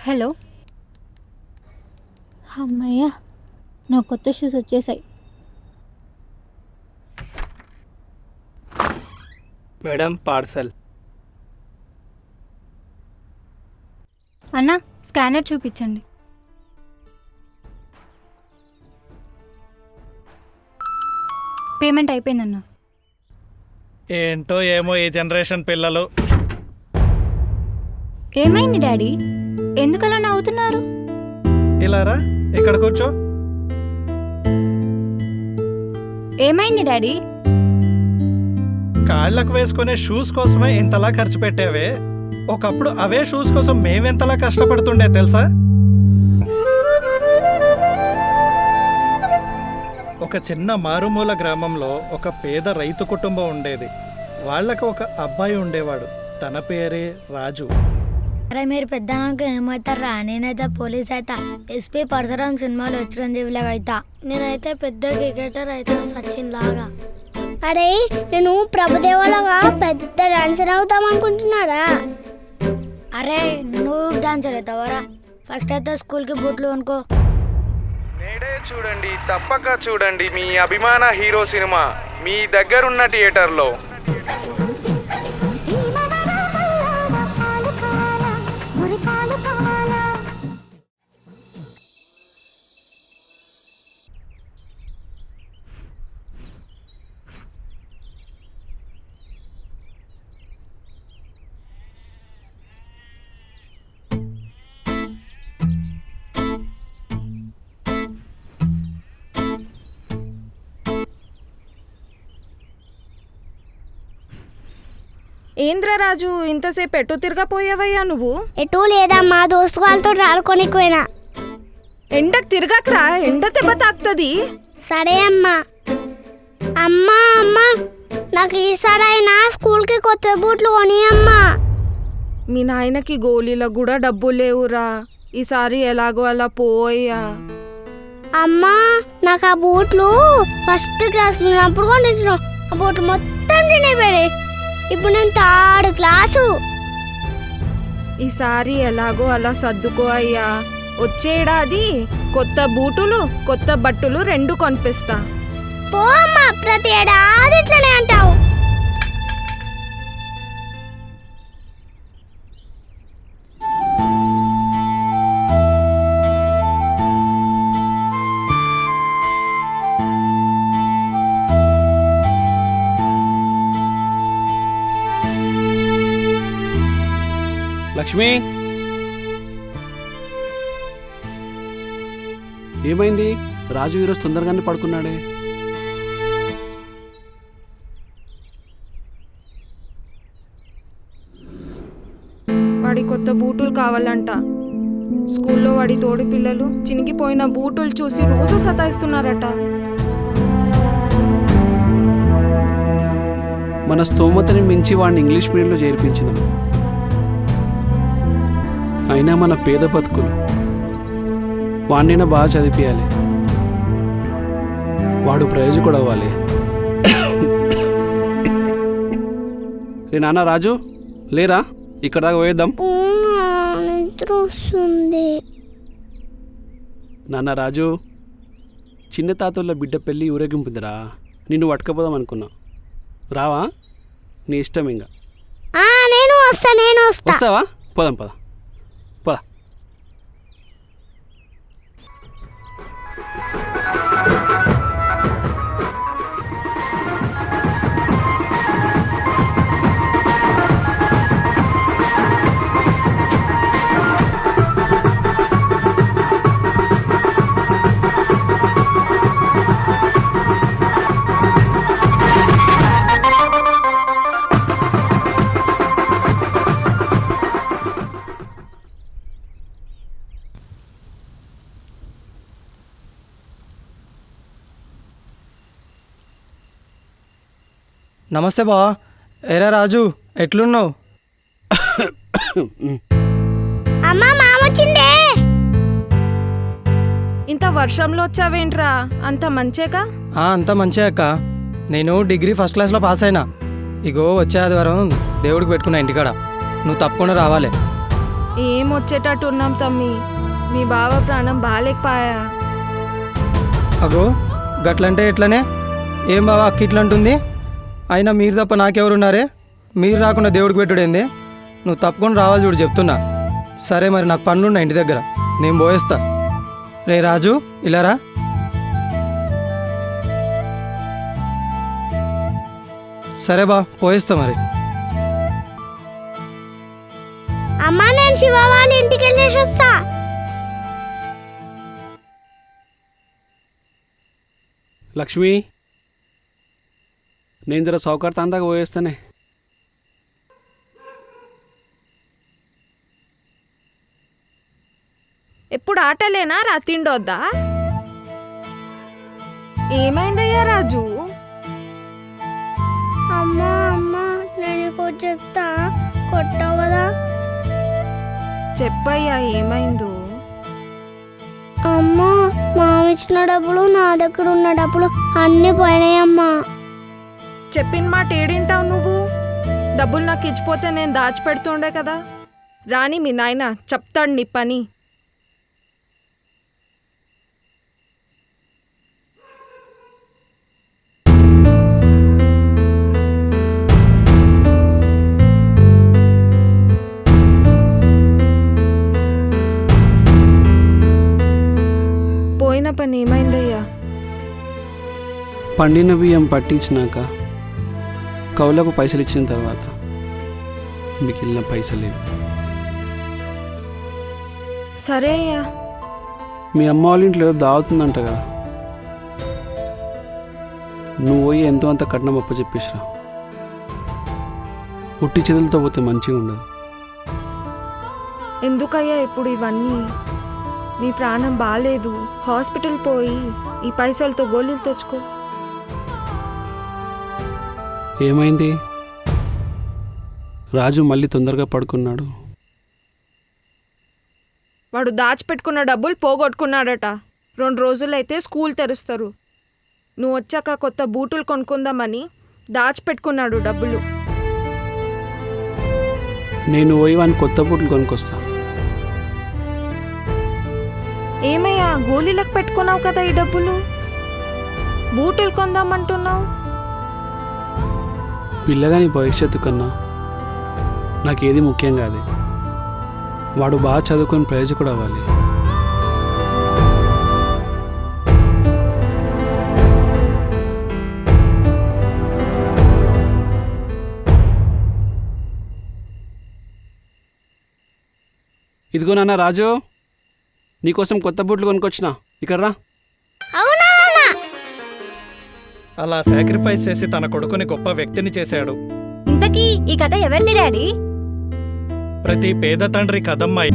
Hello. అమ్మయ్య, నా కొత్త షూస్ వచ్చేసాయి. Madam parcel. అన్నా స్కానర్ చూపించండి. పేమెంట్ అయిపోయిందన్నా. ఏంటో ఏమో ఈ జనరేషన్ పిల్లలు. ఏమైంది డాడీ, ఎందుకలా నవ్వుతున్నారు? ఇలారా, ఇక్కడ కూర్చో. ఏమైంది డాడీ? కాళ్ళకు వేసుకునే షూస్ కోసమే ఇంతలా ఖర్చు పెట్టావే, ఒకప్పుడు అవే షూస్ కోసం మేమెంతలా కష్టపడుతుండే తెలుసా? ఒక చిన్న మారుమూల గ్రామంలో ఒక పేద రైతు కుటుంబం ఉండేది. వాళ్ళకు ఒక అబ్బాయి ఉండేవాడు. తన పేరే రాజు. అరే మీరు పెద్దనాక ఏమవుతారా? నేనైతే పోలీస్ అవుతా, ఎస్పీ పరశురాం సినిమాలో చిరంజీవిలాగా అవుతా. నేనైతే పెద్ద క్రికెటర్ అవుతా, సచిన్ లాగా. అరే నేను ప్రభుదేవలాగా పెద్ద డాన్సర్ అవుతాం అనుకుంటున్నారా? అరే నువ్వు డాన్సర్ అవుతావరా? ఫస్ట్ అయితే స్కూల్కి బూట్లు కొనుక్కో. నేడే చూడండి, తప్పక చూడండి మీ అభిమాన హీరో సినిమా మీ దగ్గరున్న థియేటర్లో. ఏంద్రా రాజు, ఇంతసేపు ఎటు తిరగపోయావయ్యా నువ్వు? ఎటూ లేదమ్మా, దోస్తు వాళ్ళతో ఆడుకోనికి పోయినా. ఎండకు తిరగకరా, ఎండ దెబ్బ తాకుతుంది. సరే అమ్మా. అమ్మా అమ్మా, నాకు ఈసారి అయినా స్కూల్కి కొత్త బూట్లు కొని అమ్మా. మీ నాయనకి గోళీలకు కూడా డబ్బులు లేవురా, ఈసారి ఎలాగో అలా పోయా. అమ్మా నాకు ఆ బూట్లు ఫస్ట్ క్లాస్లో ఉన్నప్పుడు కొనిచ్చిన. ఆ బూట్లు మొత్తం తినేపోయాయి. ఇప్పుడు నేను 3rd క్లాసు. ఈసారి ఎలాగో అలా సర్దుకో అయ్యా. వచ్చేడాది కొత్త బూటులు కొత్త బట్టలు 2 కొనిపిస్తా. పో అమ్మా, ప్రతి ఏడాది ఇట్లనే అంటావు. లక్ష్మి, ఏమైంది? రాజు ఈరోజు తొందరగానే పడుకున్నాడే. వాడి కొత్త బూటులు కావాలంట. స్కూల్లో వాడి తోడి పిల్లలు చినిగిపోయిన బూటులు చూసి రోజు సతాయిస్తున్నారట. మన స్తోమతని మించి వాడిని ఇంగ్లీష్ మీడియంలో చేర్పించినాం. అయినా మన పేద బతుకులు, వాడినైనా బాగా చదివించాలి. వాడు ప్రయోజకుడు అవ్వాలి. రే నాన్న రాజు, లేరా, ఇక్కడ దాకా పోయేద్దాం. నిద్ర వస్తుంది. నాన్న రాజు, చిన్న తాతల బిడ్డ పెళ్ళి ఊరేగింపుదిరా, నిన్ను పట్టుకపోదాం అనుకున్నా. రావా? నీ ఇష్టం. ఇంకా నేను వస్తా. వస్తావా? పోదాం పద. నమస్తే బా. ఏరా రాజు, ఎట్లున్నావు? అమ్మా మామొచ్చిండే. ఇంత వర్షంలో వచ్చావేంట్రా? అంత మంచేగా? అంతా మంచిగా అక్క. నేను డిగ్రీ ఫస్ట్ క్లాస్లో పాస్ అయినా. ఇగో వచ్చే ఆదివారం దేవుడికి పెట్టుకున్నా ఇంటికాడ. నువ్వు తప్పకుండా రావాలి. ఏం వచ్చేటట్టు ఉన్నాం తమ్మి. మీ బావ ప్రాణం బాలేకపాయా. అగో గట్లంటే ఎట్లనే? ఏం బావా అక్క ఇట్లంటుంది? అయినా మీరు తప్ప నాకెవరున్నారే? మీరు రాకుండా దేవుడికి పెట్టుడేంది? నువ్వు తప్పకుండా రావాలి చూడు చెప్తున్నా. సరే మరి నాకు పనులున్నా ఇంటి దగ్గర, నేను పోయేస్తా. రే రాజు ఇలారా. సరే బా పోయేస్తా మరి. అమ్మా నేను శివ వాళ్ళ ఇంటికి వెళ్ళేసి వస్తా. లక్ష్మి, నేను జర సౌకర్య అందాక పోయేస్తానే. ఎప్పుడు ఆటలేనా రా, తిండొద్దా? ఏమైందయ్యా రాజు? అమ్మా అమ్మా నేను నీకు చెప్తా, కొట్టవదా? చెప్పయ్యా ఏమైందో. అమ్మా మామ ఇచ్చిన డబ్బులు, నా దగ్గర ఉన్న డబ్బులు అన్నీ పోయినాయమ్మా. చెప్పిన మాట ఏడింటావు నువ్వు? డబ్బులు నాకు ఇచ్చిపోతే నేను దాచిపెడుతుండే కదా. రాని మీ నాయన చెప్తాడు నీ పని. పోయిన పని ఏమైందయ్యా? పండిన బియ్యం పట్టించినాక కౌలకు పైసలు ఇచ్చిన తర్వాత మిగిలిన పైసలేవు. సరే అయ్యా. మీ అమ్మ వాళ్ళ ఇంట్లో ఏదో దావుతుందంట కదా, నువ్వు పోయి ఎంతో అంత కట్నం అప్ప చెప్పేసిరా. ఉట్టి చేతులతో పోతే మంచిగా ఉండదు. ఎందుకయ్యా ఇప్పుడు ఇవన్నీ? నీ ప్రాణం బాగాలేదు, హాస్పిటల్ పోయి ఈ పైసలతో గోళీలు తెచ్చుకో. ఏమైంది? రాజు మళ్ళీ తొందరగా పడుకున్నాడు. వాడు దాచిపెట్టుకున్న డబ్బులు పోగొట్టుకున్నాడట. 2 రోజులైతే స్కూల్ తెరుస్తారు. నువ్వు వచ్చాక కొత్త బూటులు కొనుక్కుందామని దాచిపెట్టుకున్నాడు డబ్బులు. నేను పోయి వాడిని కొత్త బూట్లు కొనుక్కొస్తా. ఏమయ్యా గోళీలకు పెట్టుకున్నావు కదా ఈ డబ్బులు, బూటులు కొందామంటున్నావు? పిల్లగాని భవిష్యత్తు కన్నా నాకేది ముఖ్యం కాదు. వాడు బాగా చదువుకొని ప్రయోజకుడు అవ్వాలి. ఇదిగో నాన్న రాజు, నీకోసం కొత్త బూట్లు కొనుక్కొచ్చిన, ఇక్కడ రా. అవునా అలా సాక్రిఫైస్ చేసి తన కొడుకుని గొప్ప వ్యక్తిని చేశాడు. ఇంతకీ ఈ కథ ఎవరిది డాడీ? ప్రతి పేద తండ్రి కథమ్మాయి.